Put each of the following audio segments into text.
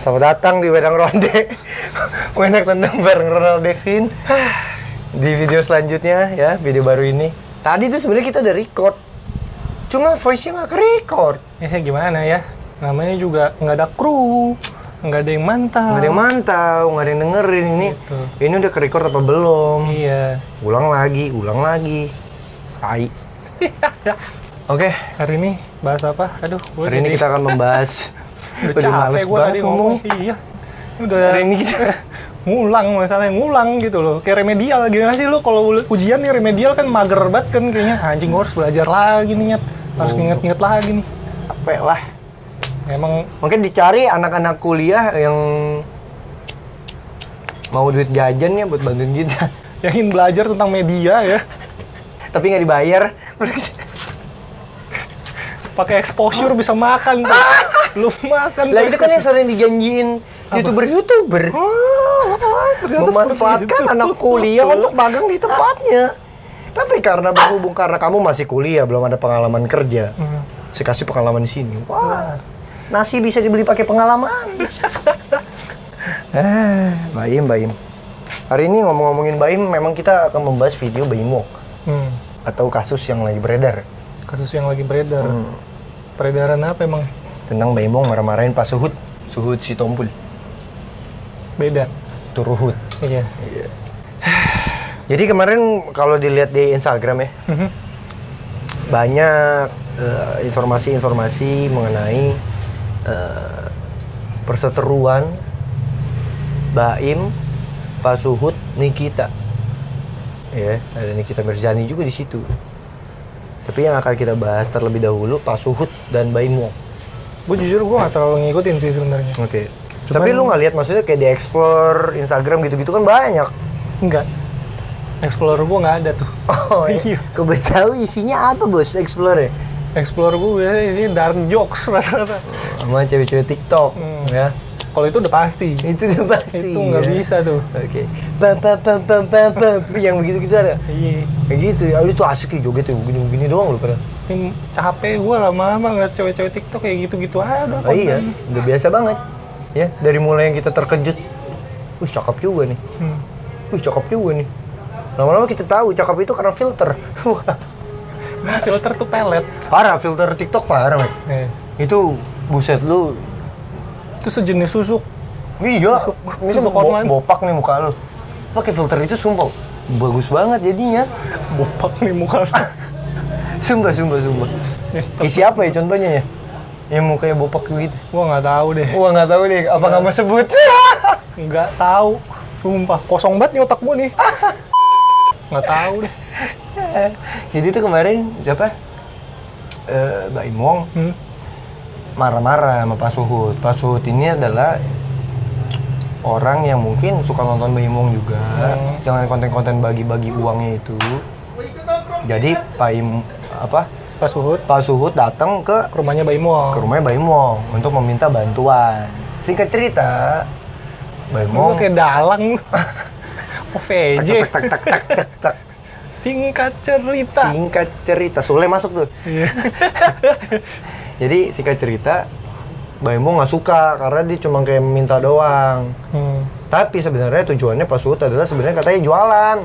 Selamat datang di Wedang Ronde. Enak tendang bareng Ronald Devin. Di video selanjutnya ya, video baru ini. Tadi tuh sebenarnya kita udah record, cuma voice-nya nggak ke-record. Gimana ya? Namanya juga nggak ada kru, nggak ada yang mantau. Nggak ada yang mantau, nggak ada yang dengerin ini. Gitu. Ini udah ke-record apa belum? Iya. Ulang lagi. Tai. Oke, Hari ini bahas apa? Aduh, hari ini kita akan membahas. Udah males gue banget tadi ngomong. Iya. Udah Hari ini kita ngulang, masalahnya ngulang gitu loh. Kayak remedial lagi nggak sih lo kalau ujian nih remedial kan mager banget kan kayaknya. Anjing gue harus belajar lagi nih, Nyet. Harus nginget-nginget lagi nih. capek lah. Emang Mungkin dicari anak-anak kuliah yang mau duit jajan ya buat bantuin kita. yang ingin belajar tentang media ya. Tapi nggak dibayar. Pakai exposure bisa makan tuh. Lu makan. Lah itu kan yang sering dijanjiin YouTuber. Ternyata Memanfaatkan anak kuliah untuk magang di tempatnya. Tapi karena kamu masih kuliah, belum ada pengalaman kerja. Saya kasih pengalaman di sini. Wah, nasi bisa dibeli pakai pengalaman. Baim. Hari ini ngomongin Baim, memang kita akan membahas video Baim Wong. Atau kasus yang lagi beredar. Kasus yang lagi beredar. Peredaran apa emang? Tentang Baim Wong marah-marahin Pak Suhut Sitompul. Beda. Turuhut. Iya. Jadi kemarin kalau dilihat di Instagram ya, banyak informasi-informasi mengenai perseteruan Baim, Pak Suhut, Nikita. Ya, ada Nikita Mirzani juga di situ. Tapi yang akan kita bahas terlebih dahulu Pak Suhut dan Baim Wong. Gue jujur gue nggak terlalu ngikutin sih sebenarnya. Oke. Tapi lu nggak lihat maksudnya kayak di explore Instagram gitu-gitu kan banyak. Enggak. Explorer gue nggak ada tuh. Oh iya. Kebetahu isinya apa bos explore? Explorer gue biasanya isinya dark jokes rata-rata. Sama cewek-cewek TikTok, ya. Kalau itu udah pasti. Itu udah pasti. Itu nggak ya. bisa tuh. Oke. Bam yang begitu-gitu ada. Iya. Kayak gitu. Ah, itu asik ya joget ya, begini doang lu pada. Ini capek gue lama-lama ngeliat cewek-cewek TikTok kayak gitu-gitu aja. Oh iya, udah biasa banget. Ya, dari mulai yang kita terkejut. Cakep juga nih. Cakep juga nih. Lama-lama kita tahu cakep itu karena filter. Nah, filter tuh pelet. Parah, filter TikTok parah, Mek. Itu buset lu. Itu sejenis susuk. Iya, ini susuk online. bopak nih muka lu. Pakai filter itu sumpah bagus banget jadinya. Bopak nih muka. Sumpah. Kayak siapa ya contohnya ya? Yang mukanya bopak gitu. Gua nggak tahu deh. Wah, nggak tahu nih, apa nggak mau sebut? Nggak tahu. Sumpah, kosong banget nih otak gua nih. Nggak tahu deh. Jadi tuh kemarin siapa? Baim Wong marah-marah sama Pak Suhut. Pak Suhut ini adalah orang yang mungkin suka nonton Baim Wong juga, dengan konten-konten bagi-bagi uangnya itu. Jadi Pak Suhut datang ke Rumahnya Baim Wong. rumahnya Baim Wong untuk meminta bantuan. Singkat cerita, Baim Wong kayak dalang. OVJ. tak. Singkat cerita. Sule masuk tuh. Iya. Jadi singkat cerita, Baim Wong nggak suka karena dia cuma kayak minta doang. Tapi sebenarnya tujuannya Pak Suhut adalah sebenarnya katanya jualan.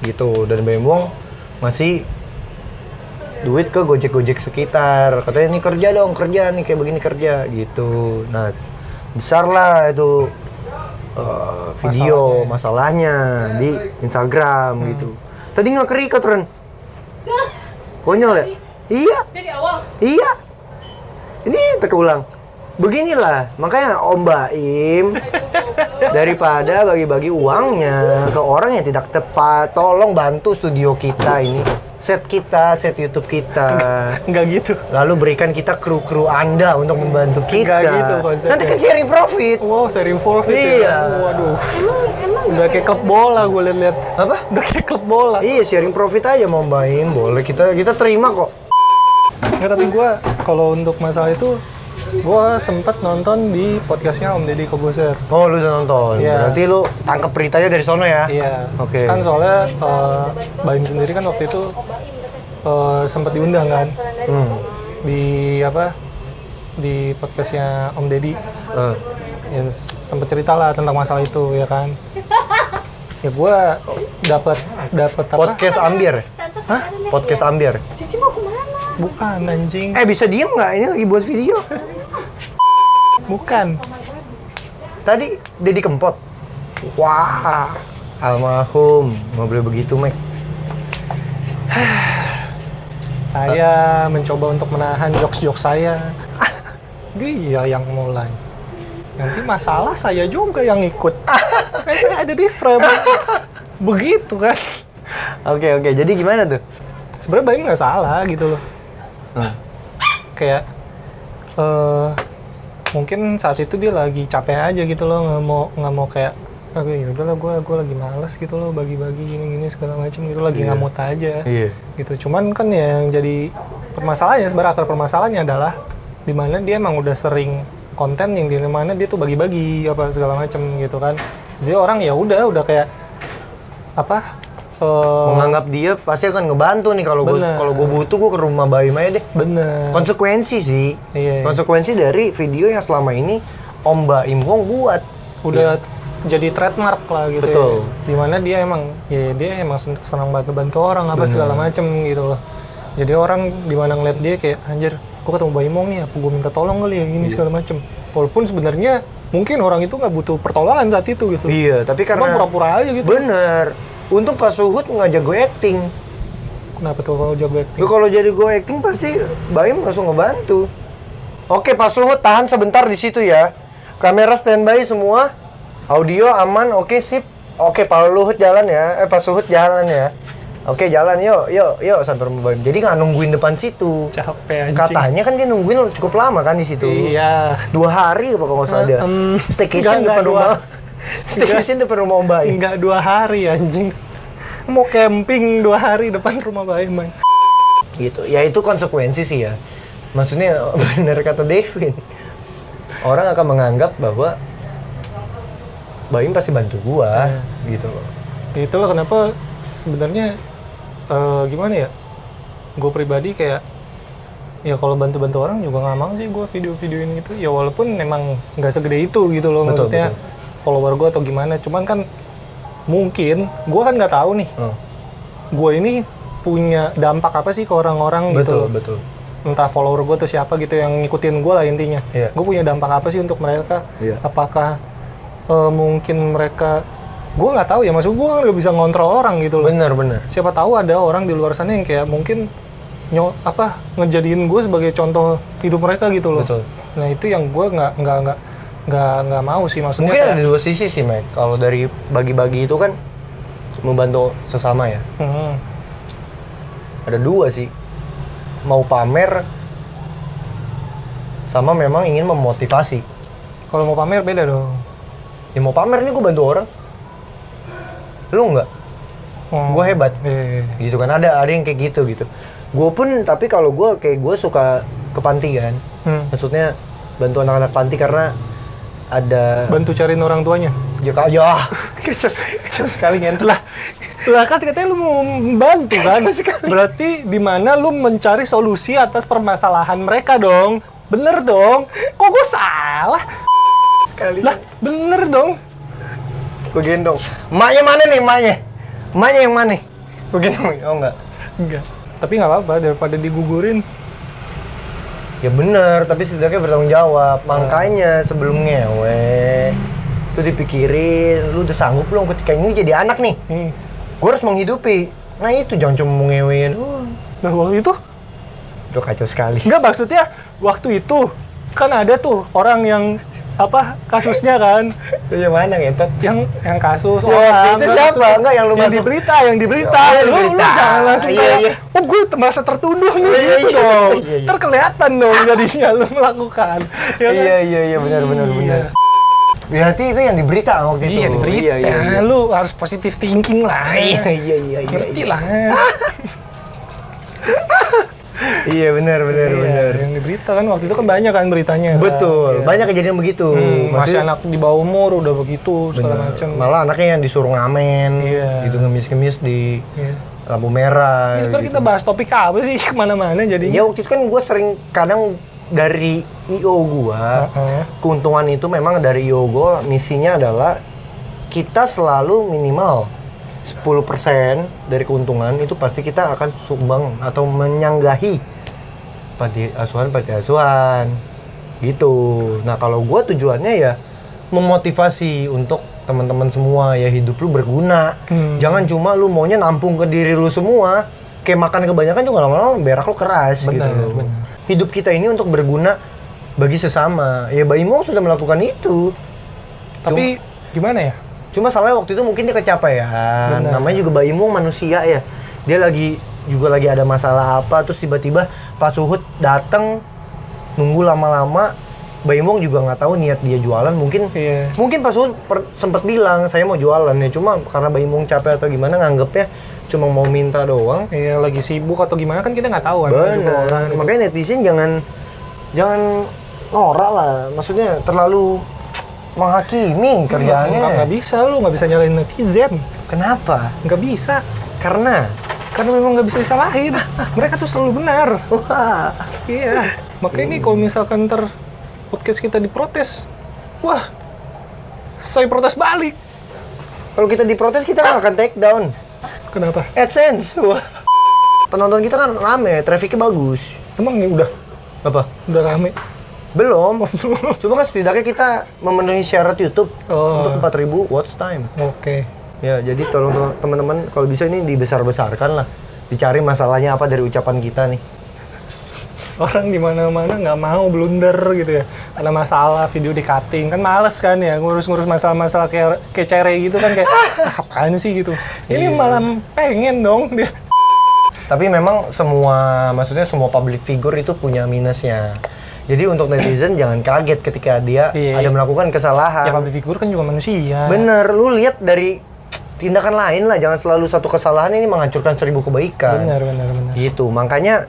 Gitu. Dan Baim Wong ngasih duit ke Gojek sekitar. Katanya ini kerja nih kayak begini kerja gitu. Nah, besar lah itu video masalahnya di Instagram gitu. Tadi nggak kerikat, Ren. Konyol ya? Iya. Dari awal? Iya. Ini terulang. Beginilah, makanya Om Baim daripada bagi-bagi uangnya ke orang yang tidak tepat, tolong bantu studio kita ini. Set YouTube kita. Enggak gitu. Lalu berikan kita kru Anda untuk membantu kita. Enggak gitu konsepnya. Nanti kan sharing profit. Wow, sharing profit Iya. ya. Waduh. Udah kayak klub bola gue liat-liat. Apa? Udah kayak klub bola. Iya, sharing profit aja mau Baim, boleh kita terima kok. Nggak, tapi gue kalau untuk masalah itu gue sempat nonton di podcastnya Om Deddy Kobuser. Oh, lu udah nonton. Iya. Berarti lu tangkep beritanya dari sono ya? Iya. Oke. Kan soalnya Baim sendiri kan waktu itu sempat diundang kan di di podcastnya Om Deddy. Ya, sempet cerita lah tentang masalah itu ya kan. Ya gue dapat apa? Podcast Ambiar. Hah? Podcast Ambiar. Cici mau kemana? Bukan anjing. Bisa diem nggak? Ini lagi buat video. Bukan. Tadi Deddy Kempot. Wah, almarhum. Nggak boleh begitu, Mek. Saya mencoba untuk menahan jokes-jokes saya. Dia yang mulai. Nanti masalah saya juga yang ikut. Kan saya ada di frame. Begitu kan. Oke, jadi gimana tuh? Sebenarnya Baim nggak salah gitu loh. Kayak mungkin saat itu dia lagi capek aja gitu loh, nggak mau kayak ya udahlah gue lagi malas gitu loh bagi-bagi gini segala macam gitu, lagi ngamut aja gitu. Cuman kan yang jadi permasalahannya, sebenarnya akar permasalahannya adalah dimana dia emang udah sering konten yang dimana dia tuh bagi-bagi apa segala macam gitu kan. Jadi orang ya udah kayak apa menganggap dia pasti akan ngebantu nih kalau gue butuh, gue ke rumah Baim aja deh. Bener. Konsekuensi sih. Iya. Konsekuensi dari video yang selama ini Om Baim Wong buat. Udah jadi trademark lah gitu. Betul. Ya. Dimana dia emang senang bantu orang apa segala macem gitu loh. Jadi orang dimana ngeliat dia kayak anjir, gue ketemu Baim Wong nih, apa gue minta tolong kali ya gini segala macem. Walaupun sebenarnya mungkin orang itu nggak butuh pertolongan saat itu gitu. Iya, tapi karena cuma pura-pura aja gitu. Bener. Untuk Pak Suhut nggak jago acting. Kenapa tuh kalau jago acting? Kalau jadi go acting pasti Baim langsung ngebantu. Oke, Pak Suhut tahan sebentar di situ ya. Kamera standby semua. Audio aman, oke sip. Oke, Pak Luhut jalan ya. Pak Suhut jalan ya. Oke, jalan yuk sampai rumah Baim. Jadi nggak nungguin depan situ. Capek anjing. Katanya kan dia nungguin cukup lama kan di situ. Iya. 2 hari apa kalau nggak salah ada. Staycation depan rumah. Staycation depan rumah Om Baim. Enggak 2 hari anjing. Mau camping 2 hari depan rumah Baim. Gitu. Ya itu konsekuensi sih ya. Maksudnya benar kata Devin. Orang akan menganggap bahwa Baim pasti bantu gua gitu loh. Itulah kenapa sebenarnya gimana ya? Gue pribadi kayak ya kalau bantu-bantu orang juga nggak mau sih gue video-videoin gitu. Ya walaupun memang nggak segede itu gitu loh, maksudnya follower gue atau gimana. Cuman kan mungkin gue kan nggak tahu nih. Gue ini punya dampak apa sih ke orang-orang gitu loh. Betul. Entah follower gue tuh siapa gitu yang ngikutin gue lah intinya. Gue punya dampak apa sih untuk mereka? Apakah mungkin mereka, gue nggak tahu ya, maksud gue kan nggak bisa ngontrol orang gitu loh. Bener. Siapa tahu ada orang di luar sana yang kayak mungkin ngejadiin gue sebagai contoh hidup mereka gitu loh. Betul. Nah itu yang gue nggak mau sih, maksudnya. Mungkin ada 2 sisi sih, Mike. Kalau dari bagi-bagi itu kan membantu sesama ya. Ada 2 sih. Mau pamer sama memang ingin memotivasi. Kalau mau pamer beda dong. Ya mau pamer nih gue bantu orang. Lu enggak? Gue hebat. Gitu kan, ada yang kayak gitu. Gue pun, tapi kalau gue kayak gue suka ke panti kan. Maksudnya bantu anak-anak panti karena ada... Bantu cariin orang tuanya? Ya. Sekali ngentot. Lah kan katanya lu mau membantu kan? Berarti di mana lu mencari solusi atas permasalahan mereka dong? Bener dong? Kok gue salah? Sekali. Lah bener dong? Gue gendong. Emaknya mana nih emaknya? Emaknya yang mana? Gue gendong. Oh enggak? Enggak. Tapi nggak apa-apa daripada digugurin. Ya bener, tapi setidaknya bertanggung jawab. Makanya sebelum ngewe itu dipikirin, lu udah sanggup belum ketika ini jadi anak nih? Gue harus menghidupi. Nah itu jangan cuma ngewein. Nah waktu itu? Udah kacau sekali. Enggak, maksudnya waktu itu kan ada tuh orang yang kasusnya kan? Itu yang mana ngentot? Yang kasus orang. Itu siapa? Enggak yang lu masuk. Yang diberita. Lu jangan langsung kayak, oh gue merasa tertuduh nih gitu dong. Terkelihatan dong jadinya lu melakukan. Iya, benar. Berarti itu yang diberita waktu itu. Iya, diberita. Iya. Lu harus positive thinking lah. Iya. Ngerti lah. Iya, benar. Yang diberita kan waktu itu kan banyak kan beritanya. Betul, banyak kejadian begitu. Masih anak di bawah umur udah begitu segala macam. Malah anaknya yang disuruh ngamen, gitu ngemis-ngemis di lampu merah. Ini sebenarnya kita bahas topik apa sih kemana-mana jadinya? Ya waktu itu kan gue sering kadang dari IO gua, keuntungan itu memang dari IO gua misinya adalah kita selalu minimal 10% dari keuntungan itu pasti kita akan sumbang atau menyanggahi panti asuhan gitu. Nah kalau gua tujuannya ya memotivasi untuk teman-teman semua ya hidup lu berguna. Jangan cuma lu maunya nampung ke diri lu semua. Kayak makan kebanyakan juga lama-lama berak lu keras benar, gitu. Benar. Hidup kita ini untuk berguna bagi sesama. Ya Baimo sudah melakukan itu. Tapi gimana ya? Cuma salahnya waktu itu mungkin dia kecapean. Namanya juga Baimo manusia ya. Dia lagi ada masalah apa terus tiba-tiba Pak Suhut datang nunggu lama-lama. Baimong juga nggak tahu niat dia jualan, mungkin Pak Suhut sempat bilang saya mau jualan ya, cuma karena Baimong capek atau gimana nganggepnya cuma mau minta doang. Iya, lagi sibuk atau gimana kan kita nggak tahu kan. Benar. Makanya netizen jangan norak lah, maksudnya terlalu menghakimi kerjaannya. Nggak bisa nyalain netizen. Kenapa? Nggak bisa. Karena memang nggak bisa disalahin. Mereka tuh selalu benar. Wah. Iya. Makanya ini kalau misalkan podcast kita diprotes, wah, saya protes balik. Kalau kita diprotes kita nggak akan take down. Kenapa? AdSense. Wah. Penonton kita kan rame, trafficnya bagus. Emang ya udah? Apa? Udah rame? Belum. Cuma kan setidaknya kita memenuhi syarat YouTube untuk 4.000 watch time. Oke. Ya, jadi tolong teman-teman kalau bisa ini dibesar-besarkan lah. Dicari masalahnya apa dari ucapan kita nih. Orang di mana-mana nggak mau blunder gitu ya. Ada masalah video di cutting kan males kan ya ngurus-ngurus masalah-masalah kayak cere gitu kan kayak apaan sih gitu. Ini malah pengen dong dia. Tapi memang maksudnya semua public figure itu punya minusnya. Jadi untuk netizen jangan kaget ketika dia ada melakukan kesalahan. Ya public figure kan juga manusia. Bener, lu lihat dari tindakan lain lah, jangan selalu satu kesalahan ini menghancurkan 1000 kebaikan. Benar. Gitu, makanya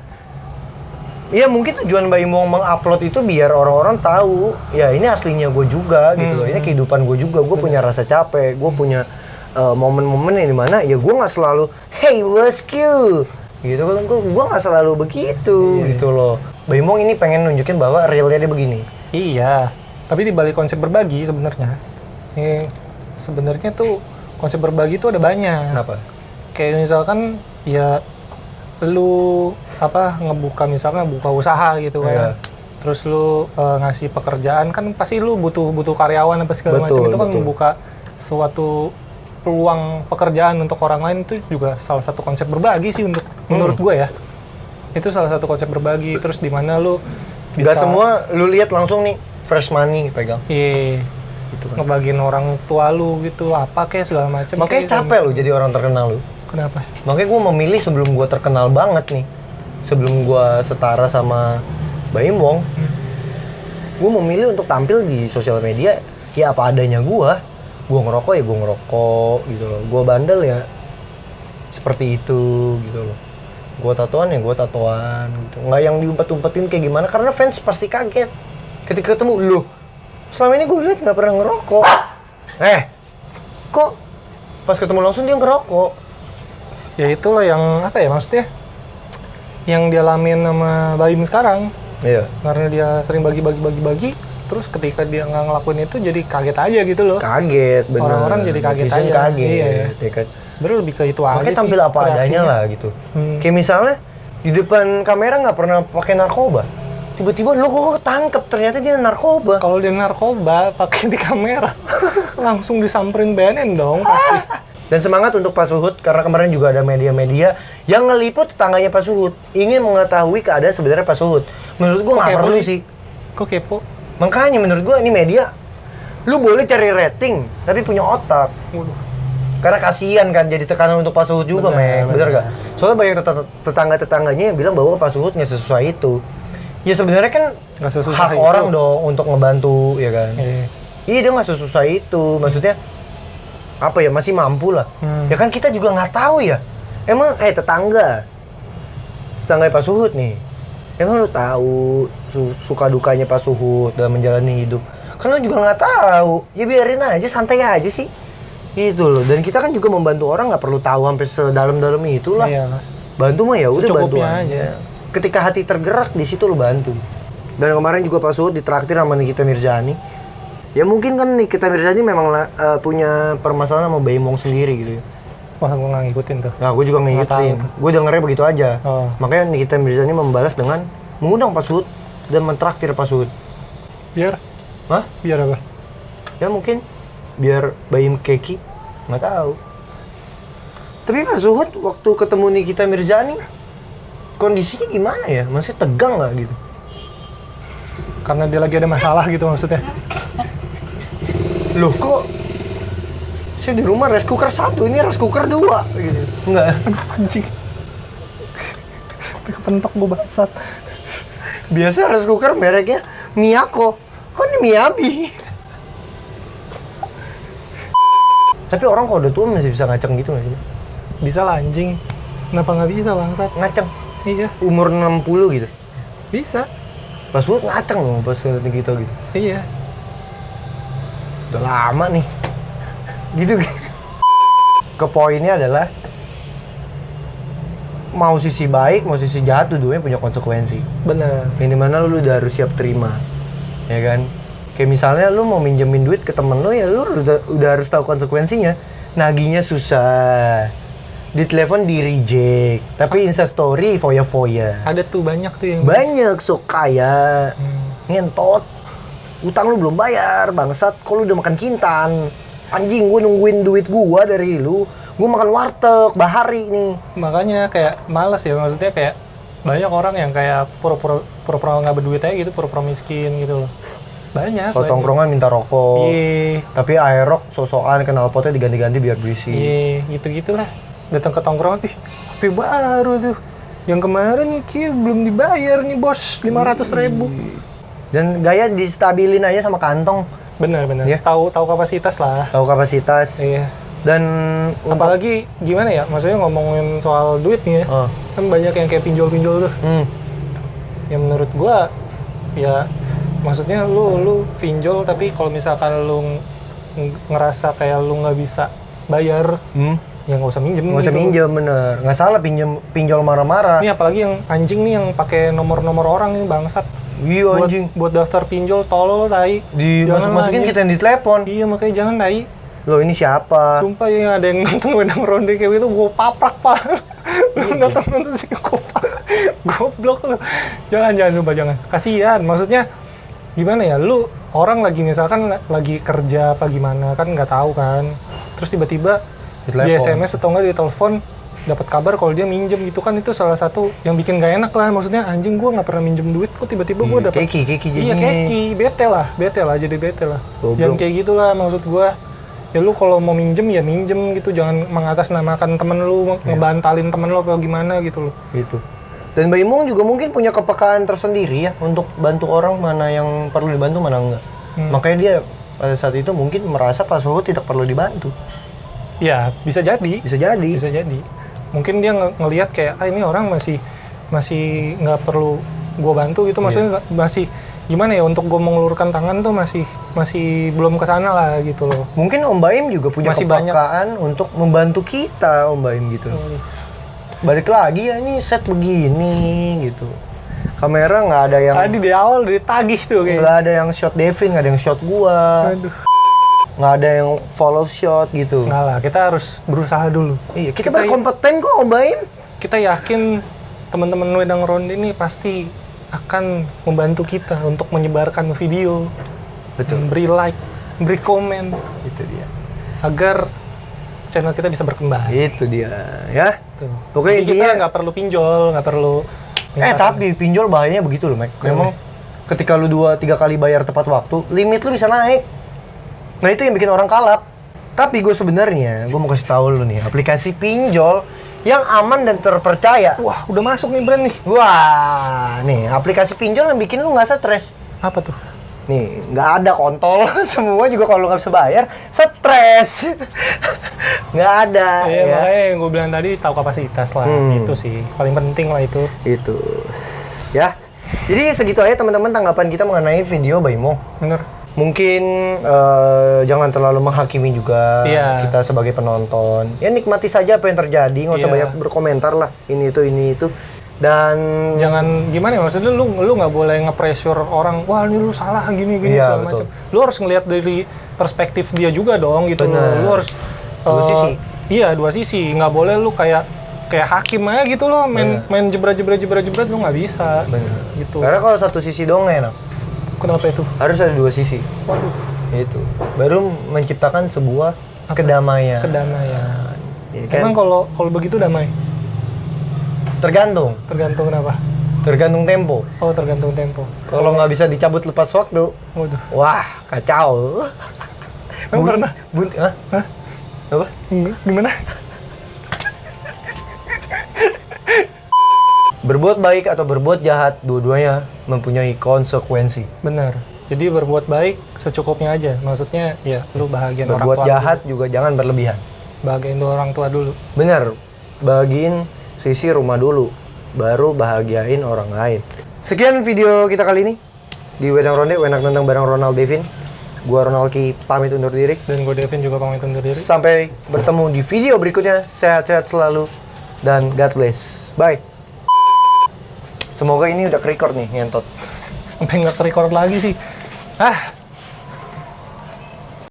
ya mungkin tujuan Baimo mengupload itu biar orang-orang tahu ya ini aslinya gue juga gitu loh, ini kehidupan gue juga, gue punya rasa capek, gue punya momen-momen yang dimana ya gue nggak selalu hey bosku gitu kan, gue nggak selalu begitu gitu loh. Baimo ini pengen nunjukin bahwa realnya dia begini. Iya, tapi di balik konsep berbagi sebenarnya tuh konsep berbagi tuh ada banyak. Kenapa? Kayak misalkan ya lu misalkan buka usaha gitu kan. Terus lu ngasih pekerjaan kan pasti lu butuh karyawan apa segala macam, itu kan membuka suatu peluang pekerjaan untuk orang lain, itu juga salah satu konsep berbagi sih menurut gue ya. Itu salah satu konsep berbagi. Terus di mana lu bisa, gak semua lu lihat langsung nih fresh money pegang. Iya. Gitu kan. Ngebagiin orang tua lu gitu apa kayak segala macam. Makanya capek lu jadi orang terkenal lu. Kenapa? Makanya gue memilih sebelum gue terkenal banget nih, sebelum gue setara sama Baimong, gue memilih untuk tampil di sosial media ya apa adanya gue ngerokok ya gue ngerokok gitu loh, gue bandel ya seperti itu gitu loh, gue tatoan ya gue tatoan gitu, nggak yang diumpet-umpetin kayak gimana, karena fans pasti kaget ketika ketemu loh, selama ini gue lihat nggak pernah ngerokok, kok pas ketemu langsung dia ngerokok. Ya itulah yang apa ya maksudnya yang dialamin sama Baim sekarang. Iya. Karena dia sering bagi, terus ketika dia nggak ngelakuin itu jadi kaget aja gitu loh. Kaget, bener. Orang-orang jadi kaget netizen aja. Kaget, iya. Ya kan? Sebenarnya lebih ke itu aja sih. Makanya tampil apa adanya lah gitu. Kayak misalnya di depan kamera nggak pernah pakai narkoba. Tiba-tiba lo kok ketangkep, ternyata dia narkoba. Kalau dia narkoba pakai di kamera, langsung disamperin BNN dong pasti. Dan semangat untuk Pak Suhut, karena kemarin juga ada media-media yang ngeliput tetangganya Pak Suhut, ingin mengetahui keadaan sebenarnya Pak Suhut. Menurut gua nggak perlu sih. Kok kepo? Makanya menurut gua ini media, lu boleh cari rating, tapi punya otak. Karena kasihan kan jadi tekanan untuk Pak Suhut juga, bener gak? Soalnya banyak tetangga-tetangganya yang bilang bahwa Pak Suhut nggak sesusah itu. Ya sebenarnya kan hak itu orang dong untuk ngebantu, ya kan? Iya dia nggak sesusah itu, maksudnya apa ya, masih mampu lah. Ya kan kita juga nggak tahu ya. Emang tetangga Pak Suhut nih, emang lu tahu suka dukanya Pak Suhut dalam menjalani hidup? Kan lu juga nggak tahu. Ya biarin aja, santai aja sih. Gitu loh. Dan kita kan juga membantu orang nggak perlu tahu sampai sedalam-dalam itulah. Iya. Bantu mah ya udah bantu aja. Ketika hati tergerak di situ lu bantu. Dan kemarin juga Pak Suhut ditraktir sama Nikita Mirzani. Ya mungkin kan Nikita Mirzani memang punya permasalahan sama Baimong sendiri gitu ya. Wah, gue nggak ngikutin tuh. Nah, gue juga ngikutin. Gue dengernya begitu aja. Makanya Nikita Mirzani membalas dengan mengundang Pak Suhut dan mentraktir Pak Suhut. Biar? Hah? Biar apa? Ya mungkin biar Baim Keki, nggak tahu. Tapi Pak Suhut waktu ketemu Nikita Mirzani, kondisinya gimana ya? Masih tegang nggak gitu? Karena dia lagi ada masalah gitu maksudnya. Loh kok saya di rumah rice cooker 1, ini rice cooker 2 gitu. Enggak. Aduh anjing. Kepentok gue bangsat. Biasa rice cooker mereknya Miyako. Kok ini Miyabi? Tapi orang kalau udah tua masih bisa ngaceng gitu nggak sih? Bisa lah anjing. Kenapa nggak bisa bangsat? Ngaceng? Iya. Umur 60 gitu? Bisa. Pas Suhut ngaceng loh pas ngeliatin kita gitu. Iya. Udah lama nih. Gitu. Ke poinnya adalah mau sisi baik, mau sisi jahat, dua-duanya punya konsekuensi. Bener. Yang dimana lu udah harus siap terima, ya kan? Kayak misalnya lu mau minjemin duit ke temen lu, ya lu udah harus tahu konsekuensinya. Nagihnya susah, di telepon di reject, tapi Instastory foya-foya. Ada tuh banyak tuh yang banyak, sok kaya, ngentot, utang lu belum bayar, bangsat, kok lu udah makan kintan. Anjing, gue nungguin duit gua dari lu, gue makan warteg, bahari nih. Makanya kayak males ya, maksudnya kayak banyak orang yang kayak pura-pura nggak berduit aja gitu, pura-pura miskin gitu loh. Banyak. Kalau tongkrongan minta rokok, iya. Tapi aerok sosokan knalpotnya diganti-ganti biar berisi. Iya, gitu-gitulah. Datang ke tongkrongan, tapi baru tuh. Yang kemarin belum dibayar nih bos, 500.000. Dan gaya distabilin aja sama kantong. Benar. Ya? Tahu kapasitas lah. Tahu kapasitas. Iya. Dan apalagi gimana ya? Maksudnya ngomongin soal duit nih ya. Kan banyak yang kayak pinjol-pinjol tuh. Yang menurut gua ya maksudnya lu pinjol, tapi kalau misalkan lu ngerasa kayak lu nggak bisa bayar, ya nggak usah minjem. Nggak usah minjem, bener. Nggak salah pinjol marah-marah. Ini apalagi yang anjing nih yang pakai nomor-nomor orang ini bangsat. Iya anjing. Buat daftar pinjol tolol tai. Masukin kita yang ditelepon. Iya makanya jangan tai. Lo ini siapa? Sumpah ya ada yang nonton wedang ronde kayak gitu, gue paprak pak. Lu nonton sih goblok lu. Jangan sumpah jangan. Kasihan, maksudnya gimana ya, lu orang lagi misalkan lagi kerja apa gimana kan nggak tahu kan. Terus tiba-tiba di SMS atau nggak di telepon dapat kabar kalau dia minjem gitu kan, itu salah satu yang bikin gak enak lah. Maksudnya anjing, gue nggak pernah minjem duit kok tiba-tiba gue dapat keki jadinya. Iya keki, bete lah jadi bete lah. Goblok. Yang kayak gitulah maksud gue. Ya lu kalau mau minjem ya minjem gitu, jangan mengatasnamakan temen lu, ngebantalin temen lu atau gimana gitu loh. Gitu. Dan Baimong juga mungkin punya kepekaan tersendiri ya untuk bantu orang, mana yang perlu dibantu mana enggak. Makanya dia pada saat itu mungkin merasa Pak Suhut tidak perlu dibantu. Ya bisa jadi. Mungkin dia ngelihat kayak ini orang masih nggak perlu gua bantu gitu, maksudnya masih gimana ya, untuk gue mengulurkan tangan tuh masih belum kesana lah gitu loh. Mungkin Om Baim juga punya masih kepekaan untuk membantu kita, Om Baim gitu. Balik lagi ya, ini set begini gitu. Kamera nggak ada yang... Tadi di awal udah ditagih tuh kayaknya. Nggak ada yang shot Devin, nggak ada yang shot gua. Aduh. Nggak ada yang follow shot gitu. Nggak lah, kita harus berusaha dulu. Iya, kita berkompeten kok Om Baim. Kita yakin teman-teman wedang ronde ini pasti akan membantu kita untuk menyebarkan video. Betul. Beri like, beri komen. Itu dia. Agar channel kita bisa berkembang. Itu dia, ya. Tuh. Pokoknya kita nggak perlu pinjol, nggak perlu. Tapi pinjol bahayanya begitu loh, Mek. Memang ketika lu 2-3 kali bayar tepat waktu, limit lu bisa naik. Nah itu yang bikin orang kalap. Tapi gue sebenarnya, gue mau kasih tahu lu nih, aplikasi pinjol yang aman dan terpercaya. Wah, udah masuk nih brand nih. Wah, nih aplikasi pinjol yang bikin lu nggak stres. Apa tuh? Nih, nggak ada kontol, semua juga kalau lu nggak bisa bayar, stres. Nggak ada. Iya, makanya yang gue bilang tadi tahu kapasitas lah, itu sih paling penting lah itu. Itu, ya. Jadi segitu aja teman-teman tanggapan kita mengenai video Baimong. Bener. Mungkin jangan terlalu menghakimi juga kita sebagai penonton. Ya nikmati saja apa yang terjadi, nggak usah banyak berkomentar lah. Ini itu. Dan jangan gimana ya, maksudnya lu nggak boleh nge-pressure orang, wah ini lu salah gini Iya, segala macam. Lu harus ngelihat dari perspektif dia juga dong gitu loh. Bener. Lu harus Dua sisi. Iya, dua sisi. Nggak boleh lu kayak hakim aja gitu loh, main jebret lu nggak bisa. Bener. Gitu. Karena kalau satu sisi doang nggak enak. Kenapa itu? Harus ada dua sisi. Waduh. Itu baru menciptakan sebuah kedamaian. Kedamaian. Ya, kan? Emang kalau begitu damai? Tergantung Kenapa? tergantung tempo. Oh, tergantung tempo. Kalau nggak bisa dicabut lepas waktu, Waduh. wah kacau. Emang pernah? Hah? Apa? Gimana? Berbuat baik atau berbuat jahat, dua-duanya mempunyai konsekuensi. Benar. Jadi berbuat baik secukupnya aja. Maksudnya ya lu bahagian orang tua. Berbuat jahat juga jangan berlebihan. Bahagian orang tua dulu. Bener, bagiin sisi rumah dulu, baru bahagiain orang lain. Sekian video kita kali ini di Wenang Ronde, Wenak tentang barang Ronald Devin. Gua Ronald Ki pamit undur diri. Dan gue Devin juga pamit undur diri. Sampai bertemu di video berikutnya. Sehat-sehat selalu dan God bless. Bye. Semoga ini udah ke-record nih, ngentot. Sampai nggak ke-record lagi sih.